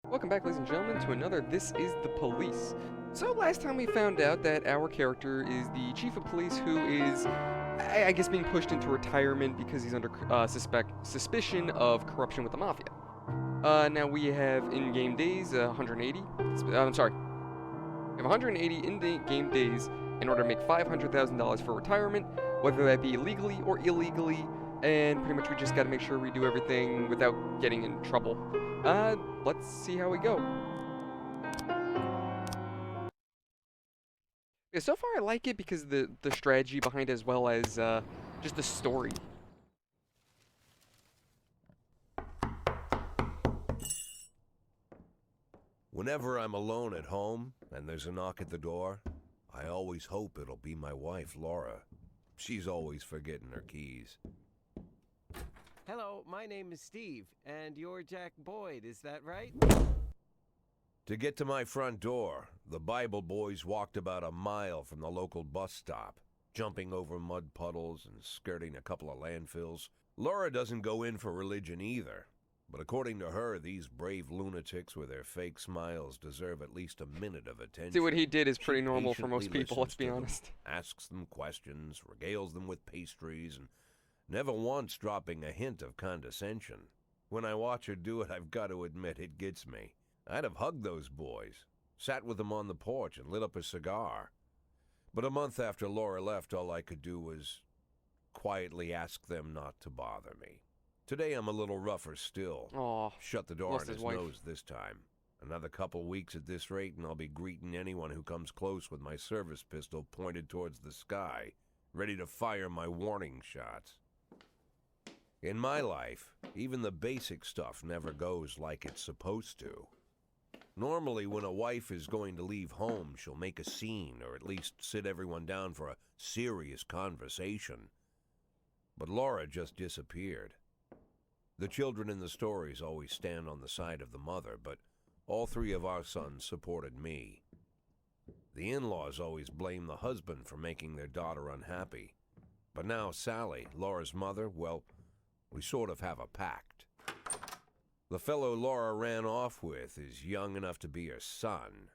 Welcome back, ladies and gentlemen, to another This is the Police. So last time we found out that our character is the chief of police who is, I guess, being pushed into retirement because he's under suspicion of corruption with the Mafia. Now we have in-game days, 180. I'm sorry. We have 180 in-game days in order to make $500,000 for retirement, whether that be legally or illegally, and pretty much we just gotta make sure we do everything without getting in trouble. Let's see how we go. Yeah, so far I like it because of the strategy behind it as well as just the story. Whenever I'm alone at home and there's a knock at the door, I always hope it'll be my wife, Laura. She's always forgetting her keys. Hello, my name is Steve, and you're Jack Boyd, is that right? To get to my front door, the Bible boys walked about a mile from the local bus stop, jumping over mud puddles and skirting a couple of landfills. Laura doesn't go in for religion either, but according to her, these brave lunatics with their fake smiles deserve at least a minute of attention. See, what he did is pretty She normal for most patiently people, let's be listens to honest. them, asks them questions, regales them with pastries, and never once dropping a hint of condescension. When I watch her do it, I've got to admit it gets me. I'd have hugged those boys, sat with them on the porch and lit up a cigar. But a month after Laura left, all I could do was quietly ask them not to bother me. Today I'm a little rougher still. Aw, Shut the door lost on his his wife. nose this time. Another couple weeks at this rate and I'll be greeting anyone who comes close with my service pistol pointed towards the sky, ready to fire my warning shots. In my life, even the basic stuff never goes like it's supposed to. Normally, when a wife is going to leave home, she'll make a scene or at least sit everyone down for a serious conversation. But Laura just disappeared. The children in the stories always stand on the side of the mother, but all three of our sons supported me. The in-laws always blame the husband for making their daughter unhappy. But now Sally, Laura's mother, well, we sort of have a pact. The fellow Laura ran off with is young enough to be her son.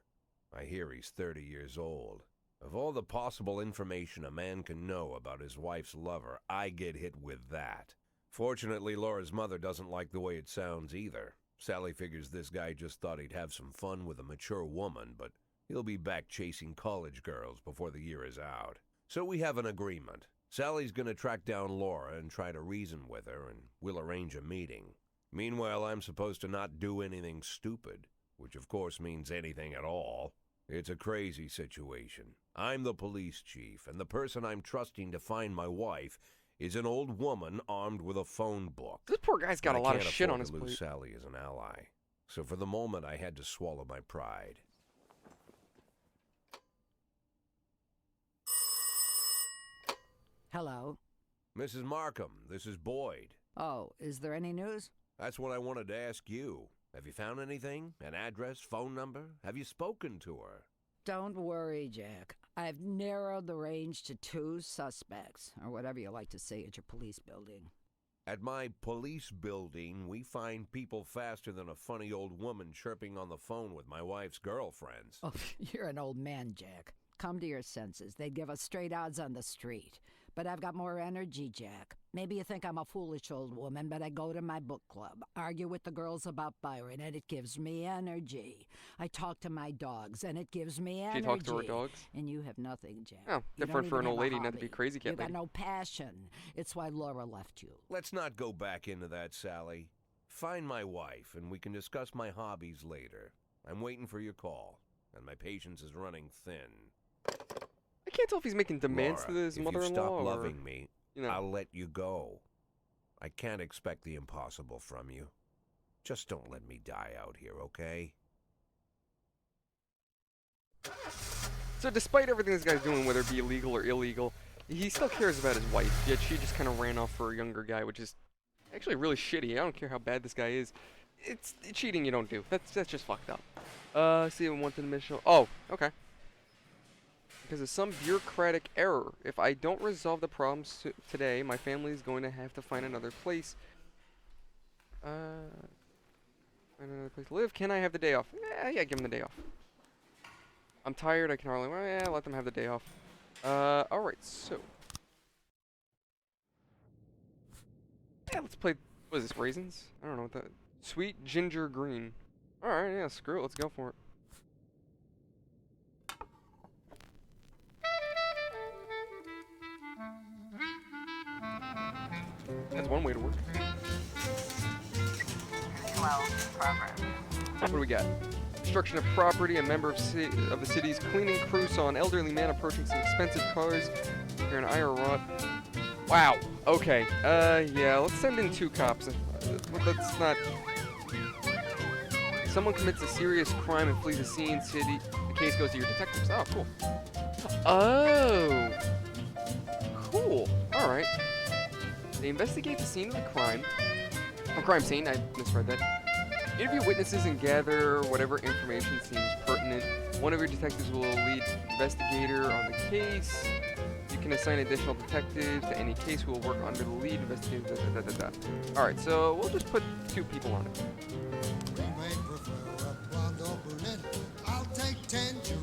I hear he's 30 years old. Of all the possible information a man can know about his wife's lover, I get hit with that. Fortunately, Laura's mother doesn't like the way it sounds either. Sally figures this guy just thought he'd have some fun with a mature woman, but he'll be back chasing college girls before the year is out. So we have an agreement. Sally's gonna track down Laura and try to reason with her, and we'll arrange a meeting. Meanwhile, I'm supposed to not do anything stupid, which of course means anything at all. It's a crazy situation. I'm the police chief, and the person I'm trusting to find my wife is an old woman armed with a phone book. This poor guy's got a lot of shit on his I can't afford to lose plate. Sally as an ally, so for the moment I had to swallow my pride. Hello. Mrs. Markham, this is Boyd. Oh, is there any news? That's what I wanted to ask you. Have you found anything? An address, phone number? Have you spoken to her? Don't worry, Jack. I've narrowed the range to 2 suspects, or whatever you like to say at your police building. At my police building, we find people faster than a funny old woman chirping on the phone with my wife's girlfriends. Oh, you're an old man, Jack. Come to your senses. They'd give us straight odds on the street. But I've got more energy, Jack. Maybe you think I'm a foolish old woman, but I go to my book club, argue with the girls about Byron, and it gives me energy. I talk to my dogs, and it gives me energy. She talks to her dogs? And you have nothing, Jack. Oh, You different don't for an even old have a lady, not to be hobby. crazy cat You got lady. no passion. It's why Laura left you. Let's not go back into that, Sally. Find my wife, and we can discuss my hobbies later. I'm waiting for your call, and my patience is running thin. I can't tell if he's making demands Laura, to his if you mother-in-law stop or, loving me, you know. I'll let you go. I can't expect the impossible from you. Just don't let me die out here, okay? So despite everything this guy's doing, whether it be illegal or illegal, he still cares about his wife, yet she just kind of ran off for a younger guy, which is actually really shitty. I don't care how bad this guy is. It's cheating you don't do. That's just fucked up. See, I want the mission. Oh, okay. Because of some bureaucratic error. If I don't resolve the problem today, my family is going to have to find another place. Find another place to live. Can I have the day off? Yeah, give him the day off. I'm tired. I can hardly. Well, yeah, let them have the day off. Alright, so. Yeah, let's play. What is this, raisins? I don't know what that. Sweet ginger green. Alright, yeah, screw it. Let's go for it. That's one way to work. 12 progress. What do we got? Destruction of property. A member of the city's cleaning crew saw an elderly man approaching some expensive cars. Here an iron rod. Wow. Okay. Yeah. Let's send in 2 cops. That's not. Someone commits a serious crime and flees the scene. City. The case goes to your detectives. Oh, cool. Oh. Cool. All right. They investigate the scene of the crime. A crime scene. I misread that. Interview witnesses and gather whatever information seems pertinent. One of your detectives will lead investigator on the case. You can assign additional detectives to any case who will work under the lead investigator. Alright, so we'll just put 2 people on it.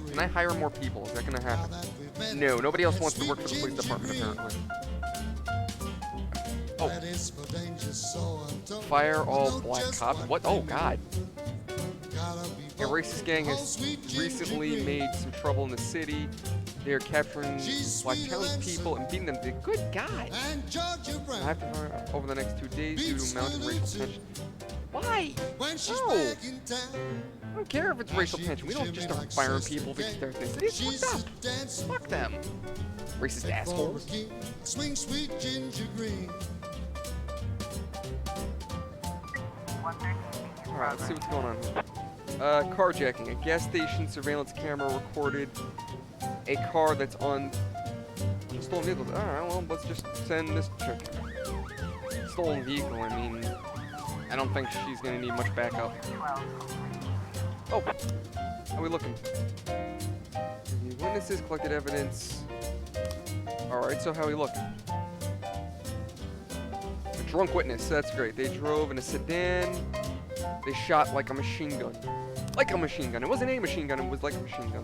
Can I hire more people? Is that going to happen? No, nobody else wants to work for the police department apparently. Oh. Fire all black cops. What? Oh, God. A racist gang has recently made some trouble in the city. They are capturing black townspeople and beating them. Good God. I have to fire over the next 2 days due to mounting racial tension. Why? No. I don't care if it's racial tension. We don't just start firing people because they're ethnicities. It's fucked up. Fuck them. Racist assholes. Alright, let's see what's going on here. Carjacking. A gas station surveillance camera recorded a car that's on stolen vehicles. Alright, well, let's just send this chick. Stolen vehicle, I mean, I don't think she's gonna need much backup. Oh, how are we looking? Witnesses collected evidence. Alright, so how are we looking? A drunk witness, that's great. They drove in a sedan. They shot like a machine gun. Like a machine gun. It wasn't a machine gun, it was like a machine gun.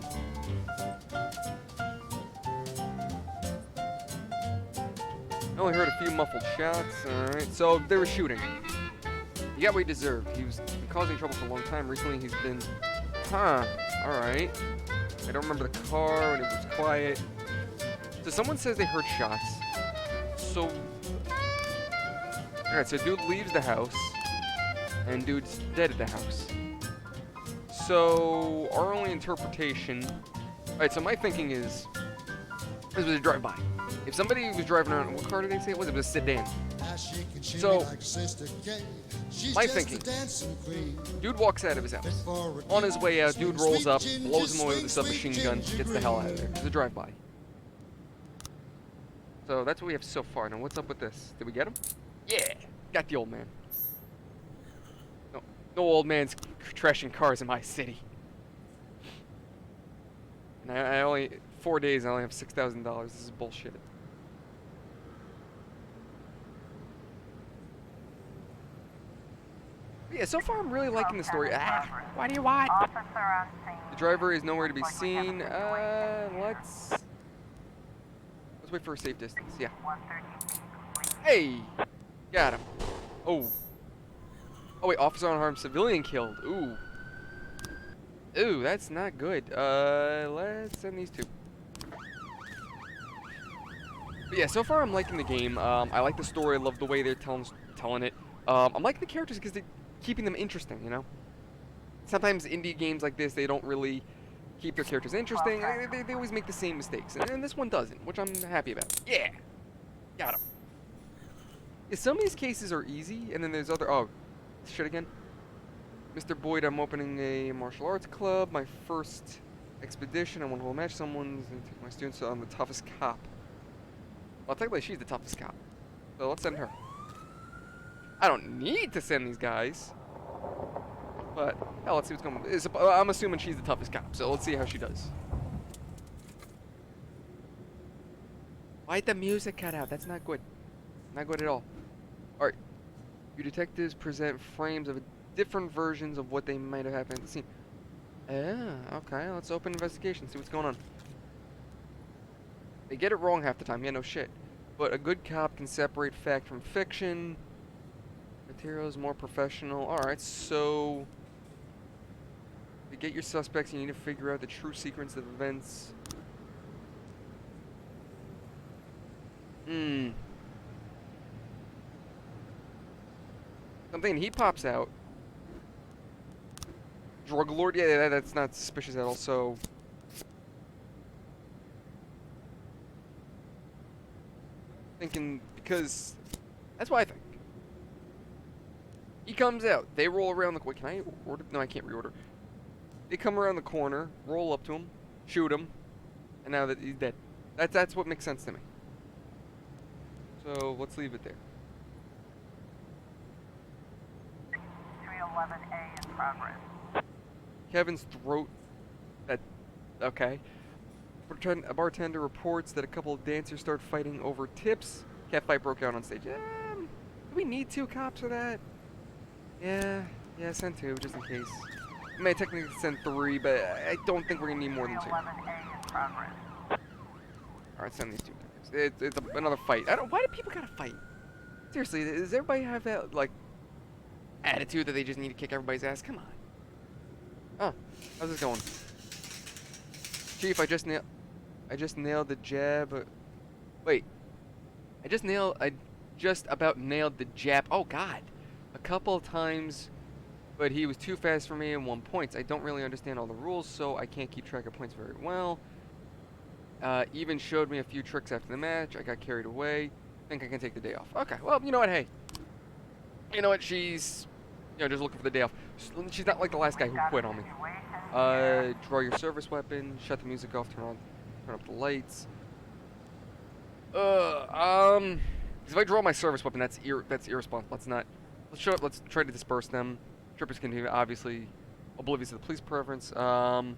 I only heard a few muffled shots. Alright, so they were shooting. He got what he deserved. He was been causing trouble for a long time. Recently he's been... Alright. I don't remember the car and it was quiet. So someone says they heard shots. So... Alright, so dude leaves the house. And dude's dead at the house. So, our only interpretation... Alright, so my thinking is... This was a drive-by. If somebody was driving around... What car did they say it was? It was a sedan. So, my thinking... Dude walks out of his house. On his way out, dude rolls up, blows him away with a submachine gun, gets the hell out of there. It's a drive-by. So, that's what we have so far. Now, what's up with this? Did we get him? Yeah! Got the old man. No old man's trashing cars in my city. And I only... 4 days, I only have $6,000. This is bullshit. But yeah, so far I'm really liking the story. What do you want? The driver is nowhere to be seen. Let's wait for a safe distance. Yeah. Hey! Got him. Oh. Oh wait, officer unharmed, civilian killed. Ooh. Ooh, that's not good. Let's send these 2. But yeah, so far I'm liking the game. I like the story. I love the way they're telling it. I'm liking the characters because they're keeping them interesting, you know? Sometimes indie games like this, they don't really keep their characters interesting. They always make the same mistakes. And this one doesn't, which I'm happy about. Yeah! Got him. Yeah, some of these cases are easy, and then there's other... Oh, shit again. Mr. Boyd, I'm opening a martial arts club. My first expedition. I want to match someone's and take my students. So I'm the toughest cop. Well, technically, she's the toughest cop. So let's send her. I don't need to send these guys. But, hell, let's see what's going on. I'm assuming she's the toughest cop. So let's see how she does. Why'd the music cut out? That's not good. Not good at all. Alright. You detectives present frames of different versions of what they might have happened at the scene. Yeah, okay, let's open investigation, see what's going on. They get it wrong half the time, yeah, no shit. But a good cop can separate fact from fiction. Material is more professional. Alright, so to get your suspects, you need to figure out the true sequence of events. Something, he pops out. Drug lord? Yeah, that's not suspicious at all, so... Thinking, because... That's what I think. He comes out. They roll around the... Wait, can I order? No, I can't reorder. They come around the corner, roll up to him, shoot him, and now that he's dead. That's what makes sense to me. So, let's leave it there. 311A in progress. Kevin's throat... Okay. A bartender reports that a couple of dancers start fighting over tips. Catfight broke out on stage. Do we need 2 cops for that? Yeah, send 2, just in case. I may technically send 3, but I don't think we're gonna need more than 2. 311A in progress. Alright, send these 2 guys. It's another fight. Why do people gotta fight? Seriously, does everybody have that, like, attitude that they just need to kick everybody's ass? Come on. Oh, how's this going? Chief, I just nailed the jab. Wait. I just about nailed the jab. Oh, God. A couple of times, but he was too fast for me and 1 point. I don't really understand all the rules, so I can't keep track of points very well. Even showed me a few tricks after the match. I got carried away. Think I can take the day off. Okay, well, you know what? Hey. You know what? She's, just looking for the day off. She's not like the last guy who quit on me. Draw your service weapon, shut the music off, turn up the lights. Because if I draw my service weapon, that's irresponsible. Let's try to disperse them. Trippers can be obviously oblivious to the police preference. Because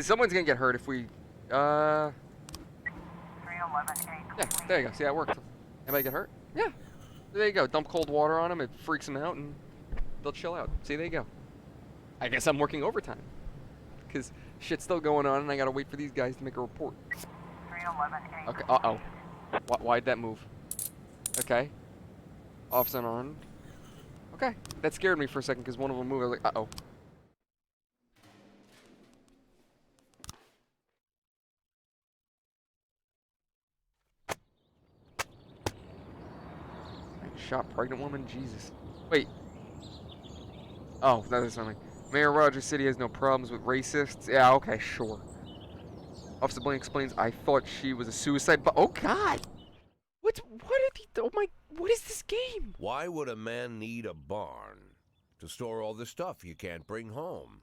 someone's gonna get hurt if we, 311A. Yeah, there you go. See, that worked. Anybody get hurt? Yeah. There you go. Dump cold water on them, it freaks them out, and they'll chill out. See, there you go. I guess I'm working overtime. Because shit's still going on, and I gotta wait for these guys to make a report. 311A. Okay, uh-oh. Why'd that move? Okay. Offset on. Okay. That scared me for a second, because one of them moved. I was like, uh-oh. Shot pregnant woman? Jesus. Wait. Oh, that is something. Mayor Rogers City has no problems with racists. Yeah, okay, sure. Officer Blaine explains, I thought she was a suicide, but oh God! What is this game? Why would a man need a barn? To store all the stuff you can't bring home.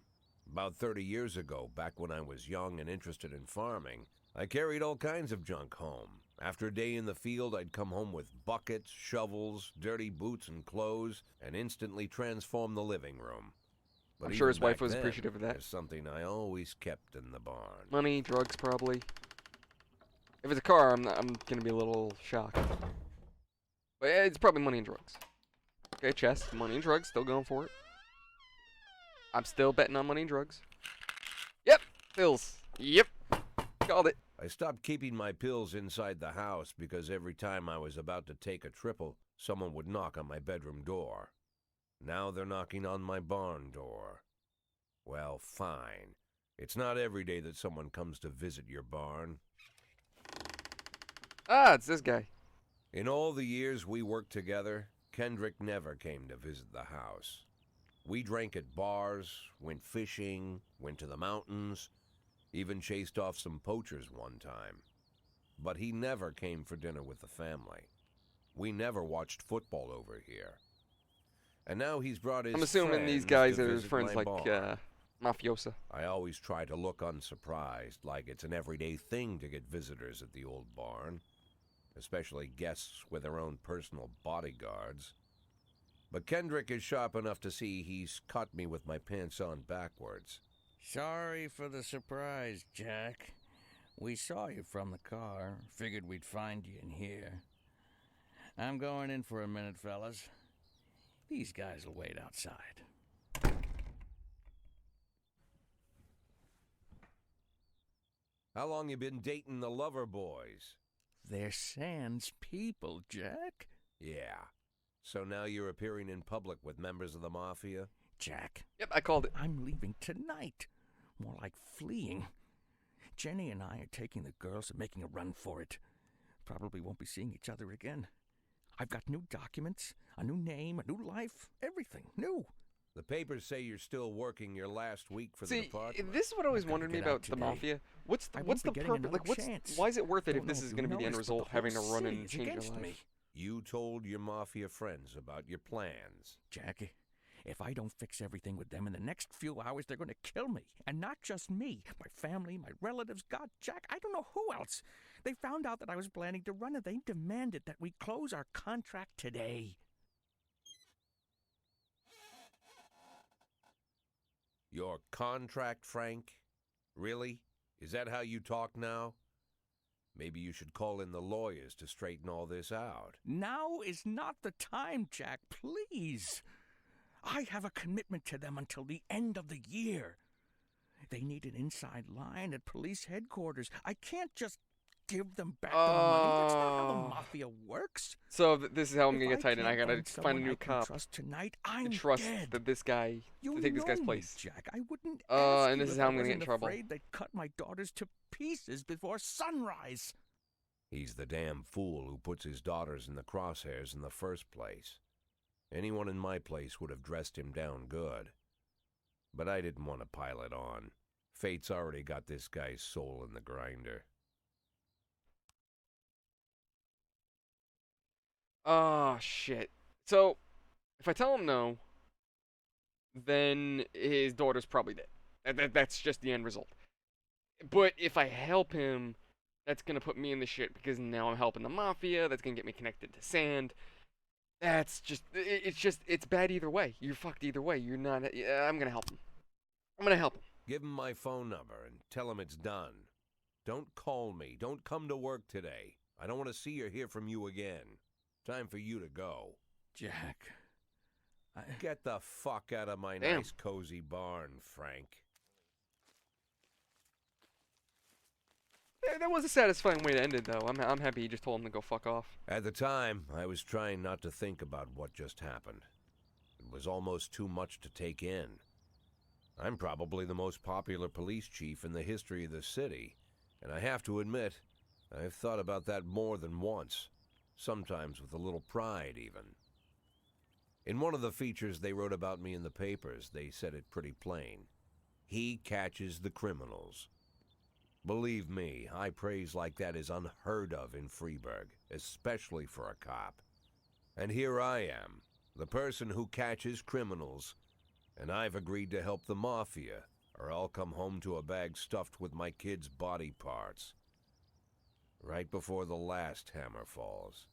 About 30 years ago, back when I was young and interested in farming, I carried all kinds of junk home. After a day in the field, I'd come home with buckets, shovels, dirty boots and clothes, and instantly transform the living room. But I'm sure his even wife back was then, appreciative of that. there's something I always kept in the barn. Money, drugs, probably. If it's a car, I'm gonna be a little shocked. But yeah, it's probably money and drugs. Okay, chest, money and drugs, still going for it. I'm still betting on money and drugs. Yep, pills. Yep, called it. I stopped keeping my pills inside the house because every time I was about to take a triple, someone would knock on my bedroom door. Now they're knocking on my barn door. Well, fine. It's not every day that someone comes to visit your barn. Ah, it's this guy. In all the years we worked together, Kendrick never came to visit the house. We drank at bars, went fishing, went to the mountains, even chased off some poachers one time. But he never came for dinner with the family. We never watched football over here. And now he's brought his I'm assuming these friends guys to are visit friends my like barn. mafiosa. I always try to look unsurprised, like it's an everyday thing to get visitors at the old barn, especially guests with their own personal bodyguards. But Kendrick is sharp enough to see he's caught me with my pants on backwards. Sorry for the surprise, Jack. We saw you from the car. Figured we'd find you in here. I'm going in for a minute, fellas. These guys will wait outside. How long you been dating the lover boys? They're Sans people, Jack. Yeah. So now you're appearing in public with members of the Mafia? Jack, Yep, I called it. I'm leaving tonight. More like fleeing. Jenny and I are taking the girls and making a run for it. Probably won't be seeing each other again. I've got new documents, a new name, a new life, everything new. The papers say you're still working your last week for the See, department. this is what always gotta wondered me get out about the today. Mafia. What's I the won't be getting purpose? another chance. Why is it worth it if Don't this know is if going to you be the end noticed, but result, the having to whole run city and is change your against life? me. You told your Mafia friends about your plans. Jackie, if I don't fix everything with them in the next few hours, they're going to kill me. And not just me. My family, my relatives, God, Jack, I don't know who else. They found out that I was planning to run and they demanded that we close our contract today. Your contract, Frank? Really? Is that how you talk now? Maybe you should call in the lawyers to straighten all this out. Now is not the time, Jack, please. I have a commitment to them until the end of the year. They need an inside line at police headquarters. I can't just give them back the money. That's not how the Mafia works. So this is how I'm If gonna get tight, and I can't gotta find a someone new I can cop trust tonight, to I'm trust dead. that this guy You to take this guy's know me, place. Jack. I wouldn't ask And you this is if how I I'm gonna get in wasn't trouble. afraid they'd cut my daughters to pieces before sunrise. He's the damn fool who puts his daughters in the crosshairs in the first place. Anyone in my place would have dressed him down good. But I didn't want to pile it on. Fate's already got this guy's soul in the grinder. Oh shit. So if I tell him no, then his daughter's probably dead. That's just the end result. But if I help him, that's gonna put me in the shit because now I'm helping the Mafia. That's gonna get me connected to Sand. That's just, it's bad either way. You're fucked either way. You're not, I'm gonna help him. I'm gonna help him. Give him my phone number and tell him it's done. Don't call me. Don't come to work today. I don't want to see or hear from you again. Time for you to go. Jack, Get the fuck out of my Damn. nice cozy barn, Frank. Yeah, that was a satisfying way to end it, though. I'm happy he just told him to go fuck off. At the time, I was trying not to think about what just happened. It was almost too much to take in. I'm probably the most popular police chief in the history of the city, and I have to admit, I've thought about that more than once, sometimes with a little pride even. In one of the features they wrote about me in the papers, they said it pretty plain. He catches the criminals. Believe me, high praise like that is unheard of in Freeburg, especially for a cop. And here I am, the person who catches criminals, and I've agreed to help the Mafia, or I'll come home to a bag stuffed with my kids' body parts. Right before the last hammer falls.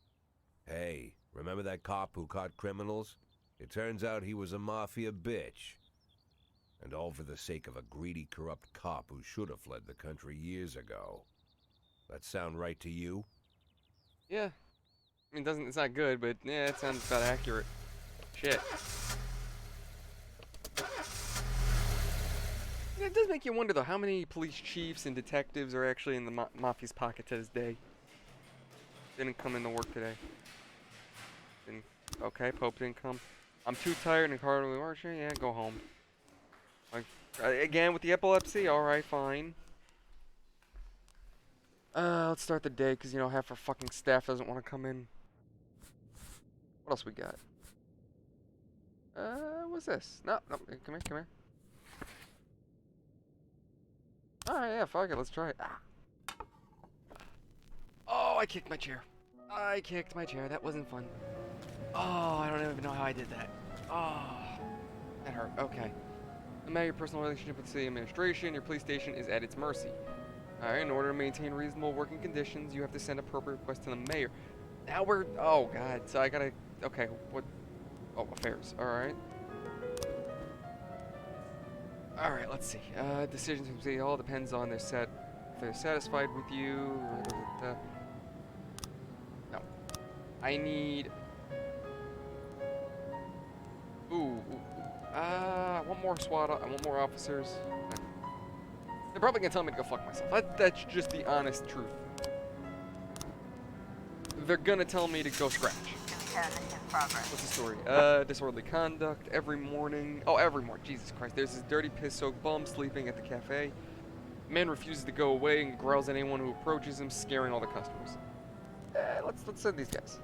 Hey, remember that cop who caught criminals? It turns out he was a Mafia bitch. And all for the sake of a greedy, corrupt cop who should have fled the country years ago. That sound right to you? Yeah. I mean, it's not good, but yeah, it sounds about accurate. Shit. Yeah, it does make you wonder, though, how many police chiefs and detectives are actually in the Mafia's pocket to this day. Didn't come into work today. Didn't, okay, Pope didn't come. I'm too tired and hardly working. Yeah, go home. Like, again, with the epilepsy? Alright, fine. Let's start the day, because, you know, half our fucking staff doesn't want to come in. What else we got? What's this? No, come here. Alright, yeah, fuck it, let's try it. Ah. Oh, I kicked my chair. That wasn't fun. Oh, I don't even know how I did that. Oh, that hurt. Okay. No matter your personal relationship with the city administration, your police station is at its mercy. Alright, in order to maintain reasonable working conditions, you have to send a appropriate request to the mayor. Now we're, oh god, so I gotta, okay, what, oh, affairs, alright. Alright, let's see, decisions from City Hall depends on if they're satisfied with you, no. I need... I want more SWAT. I want more officers. They're probably gonna tell me to go fuck myself. That's just the honest truth. They're gonna tell me to go scratch. 210 in progress. What's the story? Disorderly conduct every morning. Oh, every morning. Jesus Christ. There's this dirty, piss-soaked bum sleeping at the cafe. Man refuses to go away and growls at anyone who approaches him, scaring all the customers. Let's send these guys.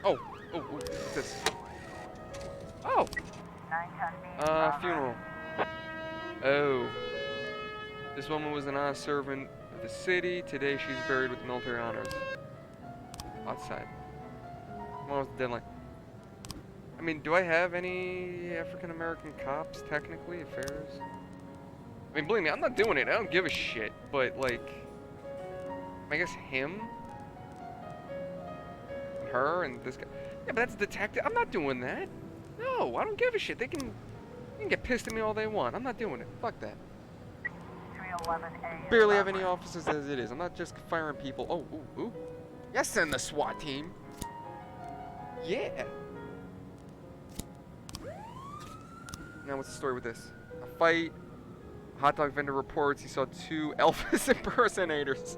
Oh, what's this? Oh, 910 funeral. Oh. This woman was an honest servant of the city. Today she's buried with military honors. Outside. What was the deadline? I mean, do I have any African American cops, technically, affairs? I mean, believe me, I'm not doing it. I don't give a shit. But, like, I guess him? And her and this guy. Yeah, but that's a detective. I'm not doing that. No, I don't give a shit. They can get pissed at me all they want. I'm not doing it. Fuck that. 311A. Barely have any officers as it is. I'm not just firing people. Oh, ooh. Yes, send the SWAT team. Yeah. Now, what's the story with this? A fight. Hot dog vendor reports he saw 2 Elvis impersonators.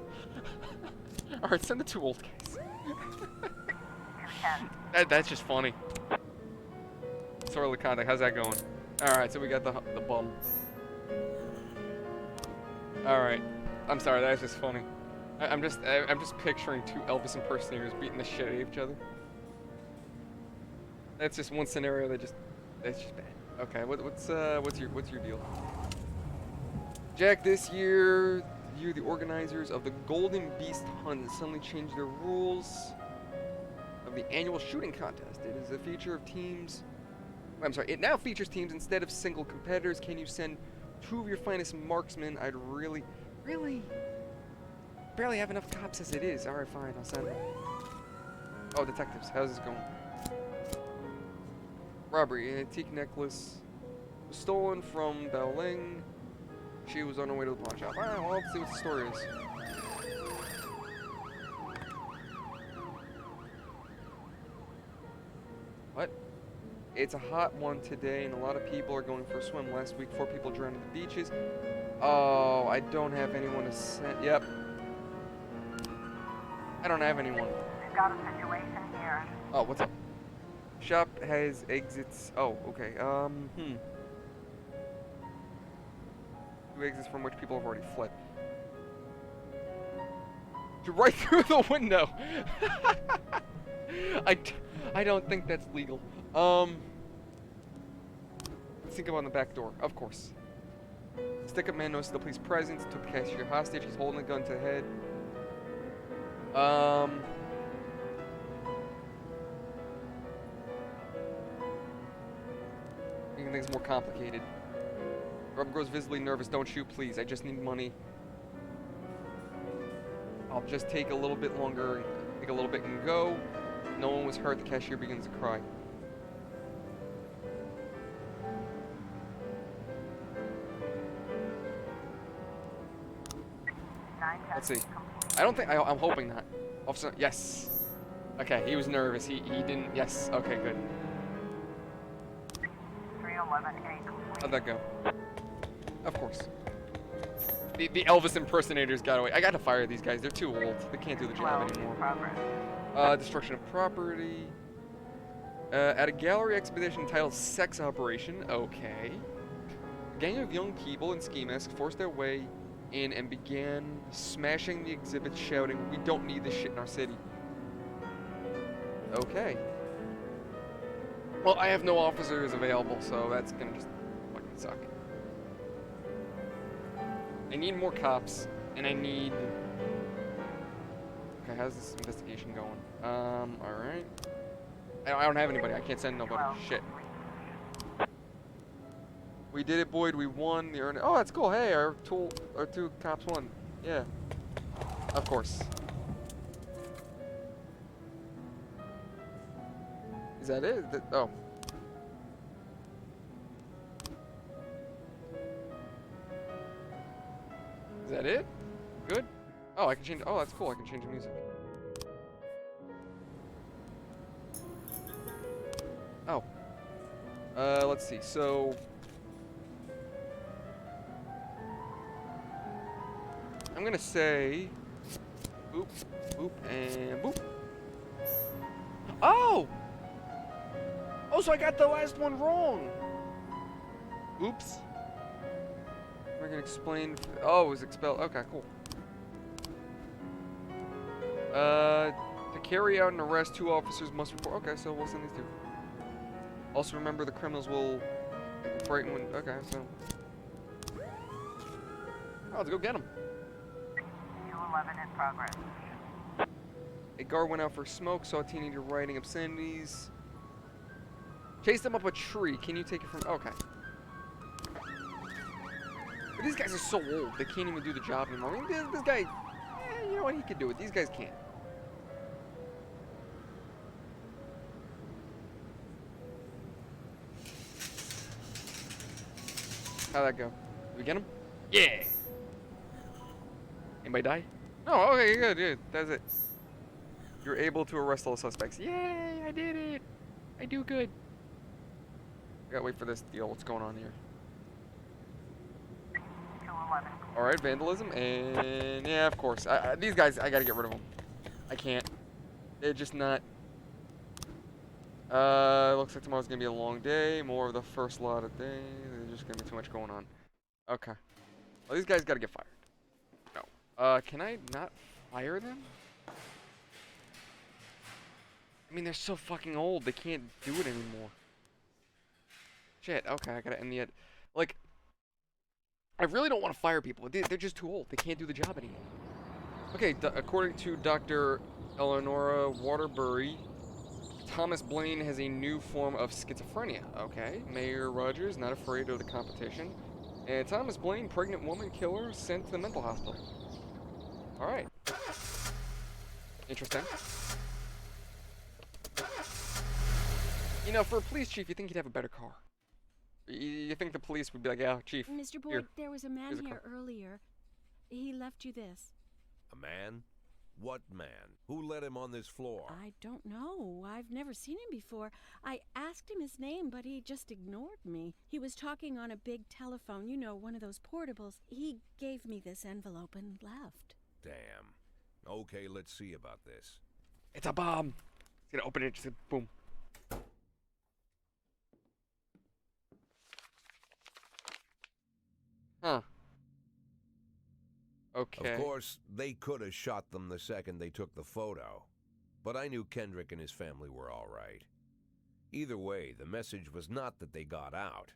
Alright, send the 2 old guys. 210. That's just funny. Disorderly conduct, how's that going? Alright, so we got the bum. Alright. I'm sorry, that's just funny. I'm just picturing 2 Elvis impersonators beating the shit out of each other. That's just one scenario that's just bad. Okay, what's your deal? Jack, this year the organizers of the Golden Beast Hunt suddenly changed their rules of the annual shooting contest. It is a feature of teams. I'm sorry, it now features teams instead of single competitors. Can you send 2 of your finest marksmen? I'd really barely have enough cops as it is. Alright, fine, I'll send them. Oh, detectives, how's this going? Robbery, an antique necklace was stolen from Baoling. She was on her way to the pawn shop. Alright, well, let's see what the story is. What? It's a hot one today, and a lot of people are going for a swim. Last week, 4 people drowned at the beaches. Oh, I don't have anyone to send. Yep. I don't have anyone. We've got a situation here. Oh, what's up? Shop has exits. Oh, okay. 2 exits from which people have already fled. You're right through the window. I don't think that's legal. Let's think about the back door. Of course. Stick-up man noticed the police presence. Took the cashier hostage. He's holding a gun to the head. Making things more complicated. Rob grows visibly nervous. Don't shoot, please. I just need money. I'll just take a little bit longer, take a little bit and go. No one was hurt. The cashier begins to cry. Let's see. I don't think, I'm hoping not. Officer, yes. Okay, he was nervous. He didn't, yes. Okay, good. 311A complete. How'd that go? Of course. The Elvis impersonators got away. I gotta fire these guys. They're too old. They can't do the job 12 in anymore. progress. Destruction of property. At a gallery exhibition titled Sex Operation. Okay. A gang of young people in ski masks forced their way in and began smashing the exhibit, shouting, "We don't need this shit in our city." Okay. Well, I have no officers available, so that's gonna just fucking suck. I need more cops, and I need... Okay, how's this investigation going? Alright. I don't have anybody. I can't send nobody. 12 Shit. complete. We did it, Boyd. We won. The earn. Oh, that's cool. Hey, our 2 cops won. Yeah. Of course. Is that it? Oh. Is that it? I can change. Oh, that's cool. I can change the music. Oh. Let's see. So. I'm gonna say. Boop, boop, and boop. Oh! Oh, so I got the last one wrong. Oops. We're gonna explain. Oh, it was expelled. Okay, cool. To carry out an arrest, 2 officers must report. Okay, so we'll send these 2. Also, remember the criminals will frighten when. Okay, so. Oh, let's go get them. 211 in progress. A guard went out for smoke, saw a teenager writing obscenities. Chased them up a tree. Can you take it from? Okay. But these guys are so old, they can't even do the job anymore. I mean, this guy, you know what? He could do it. These guys can't. How'd that go? Did we get him? Yeah! Anybody die? No, okay, good. That's it. You're able to arrest all the suspects. Yay, I did it! I do good. I gotta wait for this deal. What's going on here? 211. Alright, vandalism, and yeah, of course. These guys, I gotta get rid of them. I can't. They're just not. Looks like tomorrow's gonna be a long day. More of the first lot of day. There's just gonna be too much going on. Okay. Well, these guys gotta get fired. No. Can I not fire them? I mean, they're so fucking old. They can't do it anymore. Shit. Okay, I gotta end the. Like, I really don't want to fire people. They're just too old. They can't do the job anymore. Okay, according to Dr. Eleonora Waterbury, Thomas Blaine has a new form of schizophrenia. Okay, Mayor Rogers not afraid of the competition. And Thomas Blaine, pregnant woman killer, sent to the mental hospital. Alright. Interesting. You know, for a police chief, you think he'd have a better car. You think the police would be like, yeah, chief. Mr. Boyd, here, there was a man here's a here earlier. He left you this. A man? What man? Who let him on this floor? I don't know. I've never seen him before. I asked him his name, but he just ignored me. He was talking on a big telephone, you know, one of those portables. He gave me this envelope and left. Damn. Okay, let's see about this. It's a bomb. He's gonna open it, just boom. Huh. Okay. Of course, they could have shot them the second they took the photo. But I knew Kendrick and his family were all right. Either way, the message was not that they got out.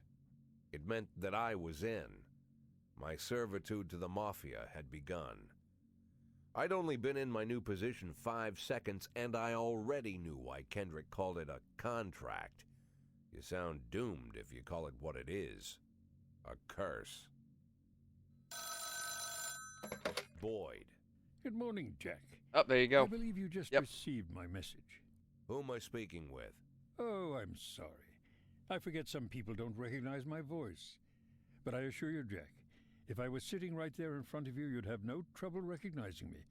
It meant that I was in. My servitude to the Mafia had begun. I'd only been in my new position 5 seconds, and I already knew why Kendrick called it a contract. You sound doomed if you call it what it is. A curse. Boyd. Good morning, Jack. Oh, there you go. I believe you just Yep. received my message. Who am I speaking with? Oh, I'm sorry. I forget some people don't recognize my voice. But I assure you, Jack, if I was sitting right there in front of you, you'd have no trouble recognizing me.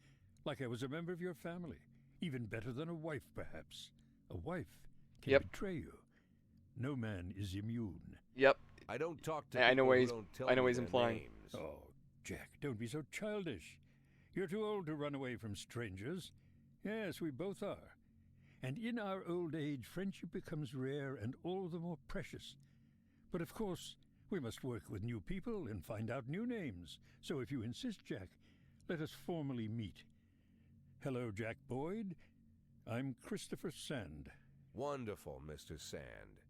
Like I was a member of your family. Even better than a wife, perhaps. A wife can Yep. betray you. No man is immune. Yep. I don't talk to I know people what who he's- don't tell I know me what he's their implying. names. Oh, Jack, don't be so childish. You're too old to run away from strangers. Yes, we both are. And in our old age, friendship becomes rare and all the more precious. But of course, we must work with new people and find out new names. So if you insist, Jack, let us formally meet. Hello, Jack Boyd. I'm Christopher Sand. Wonderful, Mr. Sand.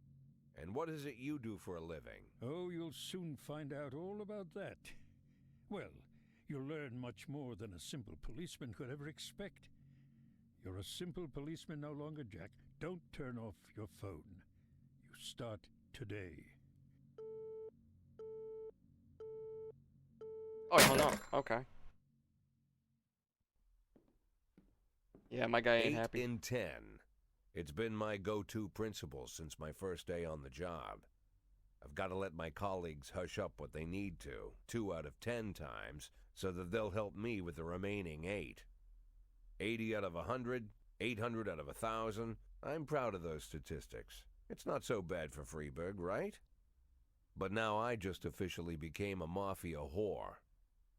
And what is it you do for a living? Oh, you'll soon find out all about that. Well, you'll learn much more than a simple policeman could ever expect. You're a simple policeman no longer, Jack. Don't turn off your phone. You start today. Oh, he hung up. Okay. Yeah, my guy ain't 8 happy. in 10. It's been my go-to principle since my first day on the job. I've got to let my colleagues hush up what they need to, 2 out of 10 times, so that they'll help me with the remaining 8. 80 out of 100, 800 out of 1,000. I'm proud of those statistics. It's not so bad for Freeburg, right? But now I just officially became a Mafia whore.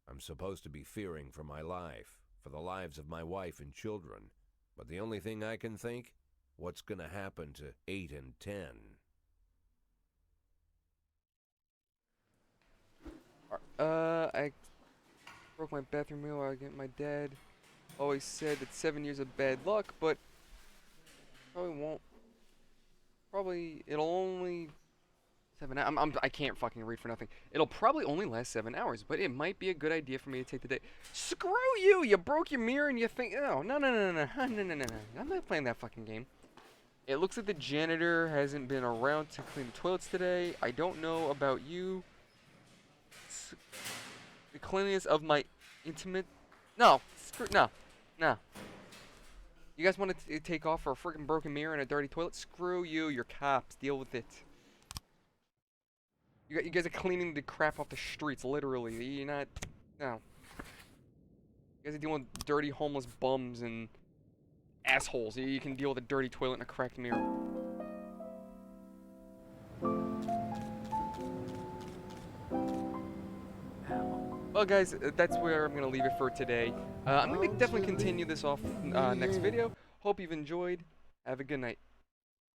I'm supposed to be fearing for my life, for the lives of my wife and children. But the only thing I can think, what's gonna happen to 8 and 10? I broke my bathroom mirror while I get my dad. Always said that 7 years of bad luck, but probably won't. Probably it'll only 7. I can't fucking read for nothing. It'll probably only last 7 hours, but it might be a good idea for me to take the day. Screw you! You broke your mirror and you think, oh no. I'm not playing that fucking game. It looks like the janitor hasn't been around to clean the toilets today. I don't know about you. The cleanliness of my intimate. No, no. You guys want to take off for a freaking broken mirror and a dirty toilet? Screw you. You're cops. Deal with it. You guys are cleaning the crap off the streets, literally. You're not. No. You guys are dealing with dirty homeless bums and assholes. You can deal with a dirty toilet and a cracked mirror. Well, guys, that's where I'm going to leave it for today. I'm going to definitely continue this off next video. Hope you've enjoyed. Have a good night.